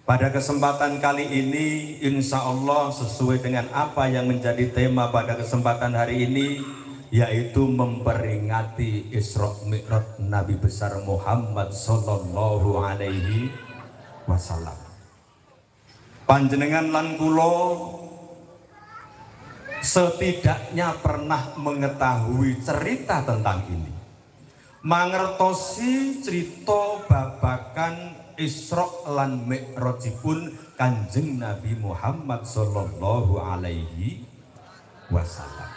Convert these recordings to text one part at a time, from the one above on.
Pada kesempatan kali ini, insya Allah sesuai dengan apa yang menjadi tema pada kesempatan hari ini, yaitu memperingati Isra Mi'raj Nabi besar Muhammad Sallallahu Alaihi Wasallam. Panjenengan lan kula setidaknya pernah mengetahui cerita tentang ini, mangertosi cerita babakan Isra lan Mi'rajipun Kanjeng Nabi Muhammad Sallallahu Alaihi Wasallam.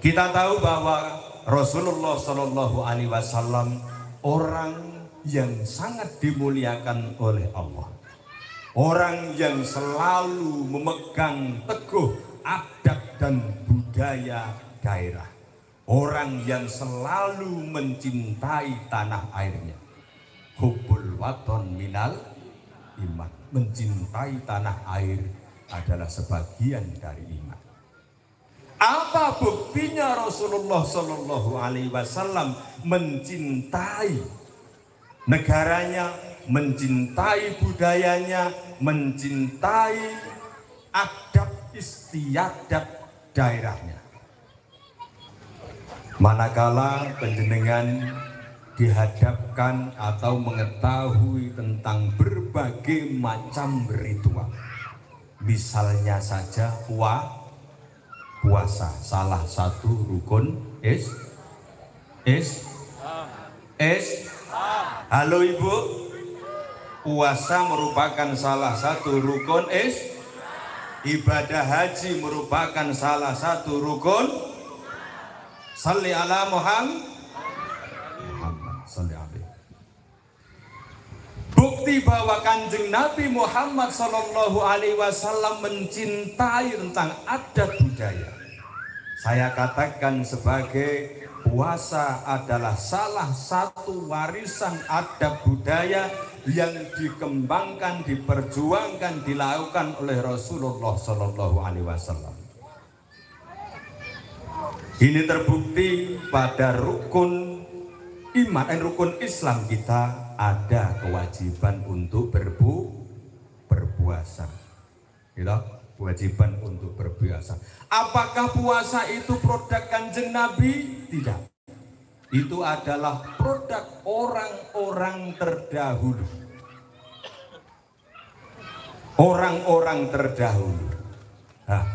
Kita tahu bahwa Rasulullah Sallallahu Alaihi Wasallam orang yang sangat dimuliakan oleh Allah, orang yang selalu memegang teguh adat dan budaya daerah, orang yang selalu mencintai tanah airnya. Hubbul waton minal iman, mencintai tanah air adalah sebagian dari iman. Apa buktinya Rasulullah Shallallahu Alaihi Wasallam mencintai negaranya, mencintai budayanya, mencintai adat istiadat daerahnya? Manakala panjenengan dihadapkan atau mengetahui tentang berbagai macam ritual, misalnya saja puasa, salah satu rukun halo ibu, puasa merupakan salah satu rukun ibadah haji merupakan salah satu rukun. Salli ala Muhammad. Bukti bahwa Kanjeng Nabi Muhammad Sallallahu Alaihi Wasallam mencintai tentang adat budaya. Saya katakan sebagai puasa adalah salah satu warisan adat budaya yang dikembangkan, diperjuangkan, dilakukan oleh Rasulullah Sallallahu Alaihi Wasallam. Ini terbukti pada rukun iman dan rukun Islam kita ada kewajiban untuk berpuasa. Gitu? Kewajiban untuk berpuasa. Apakah puasa itu produk Kanjeng Nabi? Tidak. Itu adalah produk orang-orang terdahulu. Orang-orang terdahulu. Nah,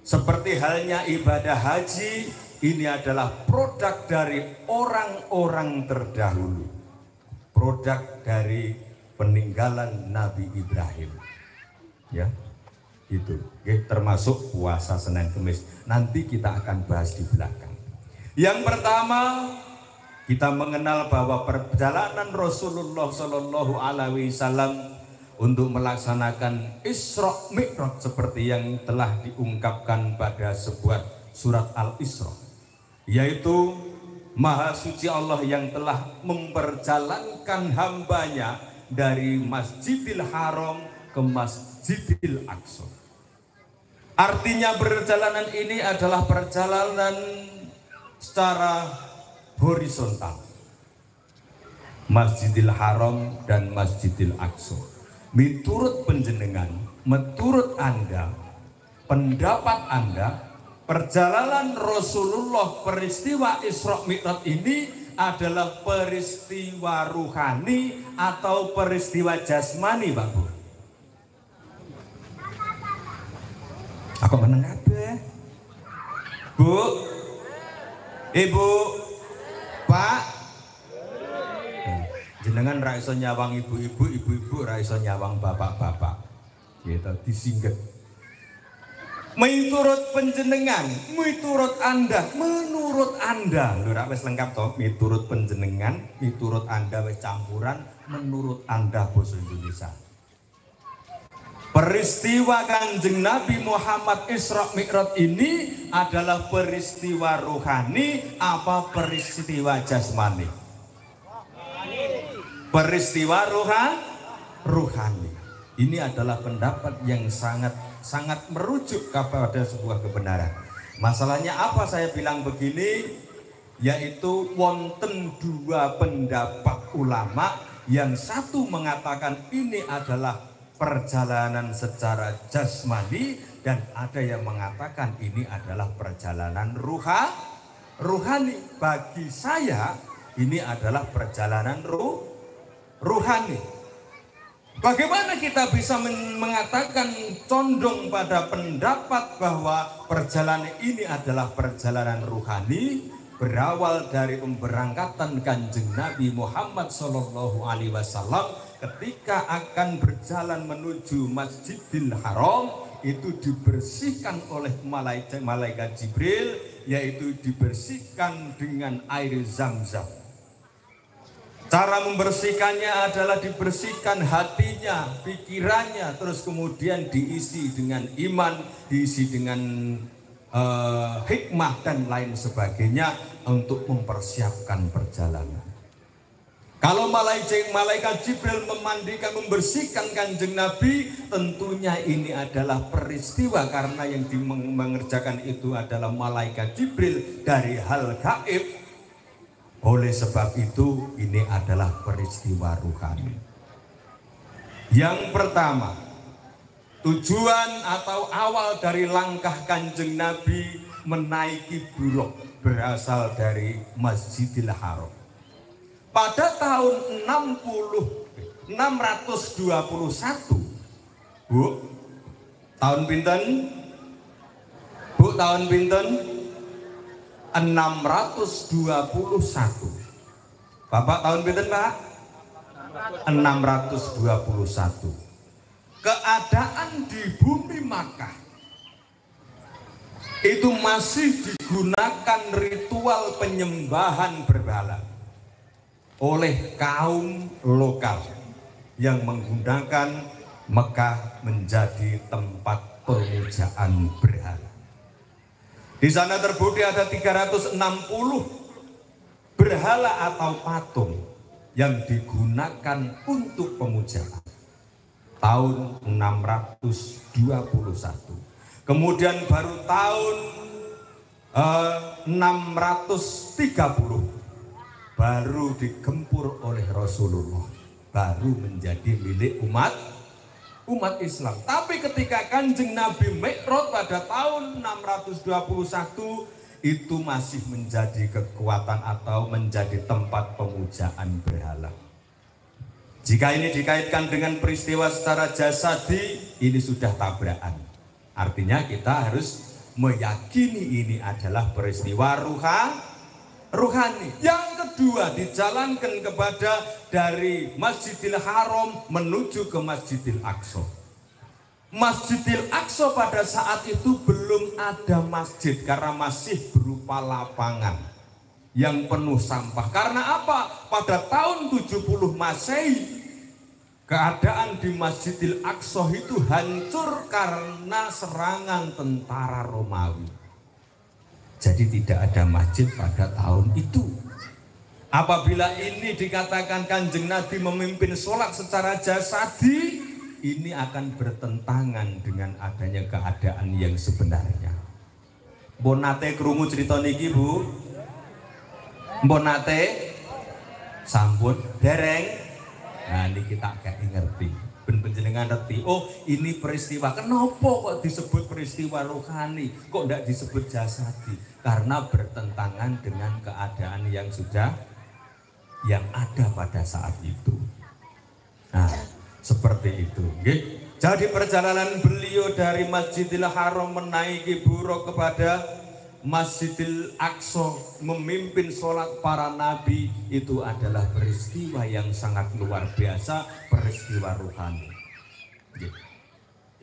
seperti halnya ibadah haji, ini adalah produk dari orang-orang terdahulu. Produk dari peninggalan Nabi Ibrahim. Ya, itu. Oke, termasuk puasa Senin Kemis. Nanti kita akan bahas di belakang. Yang pertama, kita mengenal bahwa perjalanan Rasulullah Shallallahu Alaihi Wasallam untuk melaksanakan Isra Mi'raj seperti yang telah diungkapkan pada sebuah surat Al-Isra, yaitu Maha suci Allah yang telah memperjalankan hambanya dari Masjidil Haram ke Masjidil Aqsa. Artinya perjalanan ini adalah perjalanan secara horizontal. Masjidil Haram dan Masjidil Aqsa. Menurut penjenengan, menurut Anda, pendapat Anda, perjalanan Rasulullah peristiwa Isra Mi'raj ini adalah peristiwa ruhani atau peristiwa jasmani, Pak Bu? Aku meneng kabeh. Bu, Ibu, Pak, jenengan ra iso nyawang ibu-ibu, ibu-ibu ra iso nyawang bapak-bapak. Gitu disingget. Miturut penjenengan, miturut Anda, menurut Anda, lho rak wis lengkap toh, miturut penjenengan, miturut Anda wis campuran, menurut Anda basa Indonesia. Peristiwa Kanjeng Nabi Muhammad Isra Mi'raj ini adalah peristiwa ruhani apa peristiwa jasmani? Peristiwa ruhani. Ini adalah pendapat yang sangat merujuk kepada sebuah kebenaran. Masalahnya apa saya bilang begini? Yaitu wonten dua pendapat ulama Yang satu mengatakan ini adalah perjalanan secara jasmani, dan ada yang mengatakan ini adalah perjalanan rohani. Bagi saya ini adalah perjalanan rohani. Bagaimana kita bisa mengatakan condong pada pendapat bahwa perjalanan ini adalah perjalanan rohani? Berawal dari pemberangkatan Kanjeng Nabi Muhammad SAW ketika akan berjalan menuju Masjidil Haram, itu dibersihkan oleh malaikat Jibril, yaitu dibersihkan dengan air Zam-Zam. Cara membersihkannya adalah dibersihkan hatinya, pikirannya, terus kemudian diisi dengan iman, diisi dengan hikmah dan lain sebagainya untuk mempersiapkan perjalanan. Kalau malaikat Jibril memandikan, membersihkan Kanjeng Nabi, tentunya ini adalah peristiwa, karena yang mengerjakan itu adalah malaikat Jibril dari hal gaib. Oleh sebab itu ini adalah peristiwa rohani. Yang pertama, tujuan atau awal dari langkah Kanjeng Nabi menaiki Buraq berasal dari Masjidil Haram. Pada tahun 621, Bu, tahun pinten? Bu, tahun pinten? 621. Bapak tahun pinten, Pak? 621. Keadaan di bumi Makkah itu masih digunakan ritual penyembahan berhala oleh kaum lokal yang menggunakan Mekah menjadi tempat pemujaan berhala. Di sana terbukti ada 360 berhala atau patung yang digunakan untuk pemujaan. Tahun 621. Kemudian baru tahun 630 baru digempur oleh Rasulullah, baru menjadi milik umat Islam. Tapi ketika Kanjeng Nabi Mi'raj pada tahun 621, itu masih menjadi kekuatan atau menjadi tempat pemujaan berhala. Jika ini dikaitkan dengan peristiwa secara jasadi, ini sudah tabrakan. Artinya kita harus meyakini ini adalah peristiwa rohani. Yang kedua, dijalankan kepada dari Masjidil Haram menuju ke Masjidil Aqsa. Masjidil Aqsa pada saat itu belum ada masjid karena masih berupa lapangan yang penuh sampah. Karena apa? Pada tahun 70 Masehi keadaan di Masjidil Aqsa itu hancur karena serangan tentara Romawi. Jadi tidak ada masjid pada tahun itu. Apabila ini dikatakan Kanjeng Nabi memimpin sholat secara jasadi, ini akan bertentangan dengan adanya keadaan yang sebenarnya. Mbok nate krungu cerita niki, Bu? Mbok nate sampun dereng. Nah, ini kita gak ngerti. Ben-benjenengan ngerti. Oh, ini peristiwa. Kenapa kok disebut peristiwa rohani? Kok tidak disebut jasadi? Karena bertentangan dengan keadaan yang ada pada saat itu. Nah, seperti itu. Jadi perjalanan beliau dari Masjidil Haram menaiki Buraq kepada Masjidil Aqsa, memimpin sholat para nabi, itu adalah peristiwa yang sangat luar biasa, peristiwa rohani.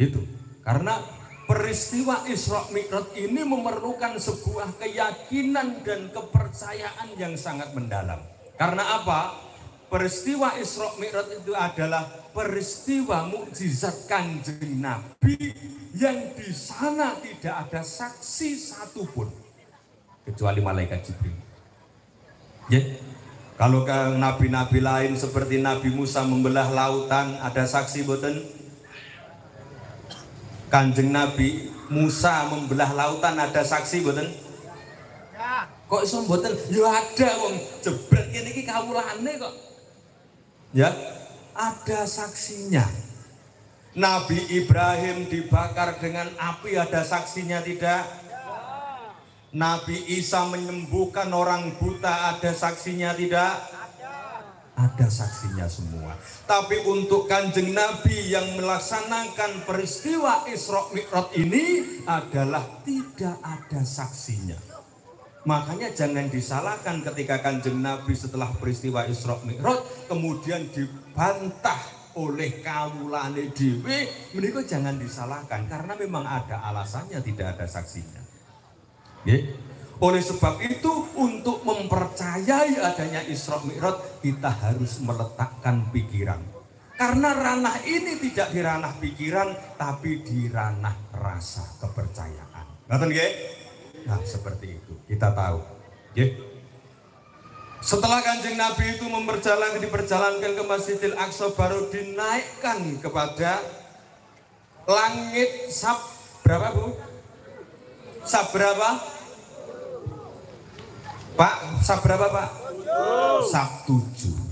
Itu karena peristiwa Isra Mi'raj ini memerlukan sebuah keyakinan dan kepercayaan yang sangat mendalam. Karena apa? Peristiwa Isra Mi'raj itu adalah peristiwa mukjizat Kanjeng Nabi yang di sana tidak ada saksi satupun kecuali malaikat Jibril. Ya, kalau ke nabi-nabi lain seperti Nabi Musa membelah lautan, ada saksi boten? Kanjeng Nabi Musa membelah lautan, ada saksi boten? Kok iso mboten? Ya ada wong jebret kene iki kawulane kok. Ya, ada saksinya. Nabi Ibrahim dibakar dengan api, ada saksinya tidak? Nabi Isa menyembuhkan orang buta, ada saksinya tidak? Ada saksinya semua. Tapi untuk Kanjeng Nabi yang melaksanakan peristiwa Isra Mi'raj ini adalah tidak ada saksinya. Makanya jangan disalahkan ketika Kanjeng Nabi setelah peristiwa Isra Mi'raj kemudian dibantah oleh kawulane dhewe, menika jangan disalahkan karena memang ada alasannya, tidak ada saksinya. Oleh sebab itu, untuk mempercayai adanya Isra Mi'raj, kita harus meletakkan pikiran. Karena ranah ini tidak di ranah pikiran, tapi di ranah rasa kepercayaan. Ngerti nggih? Nah, seperti itu. Kita tahu. Setelah Kanjeng Nabi itu diperjalankan ke Masjidil Aqsa, baru dinaikkan kepada langit berapa, Bu? Berapa? Pak, berapa Pak? 7.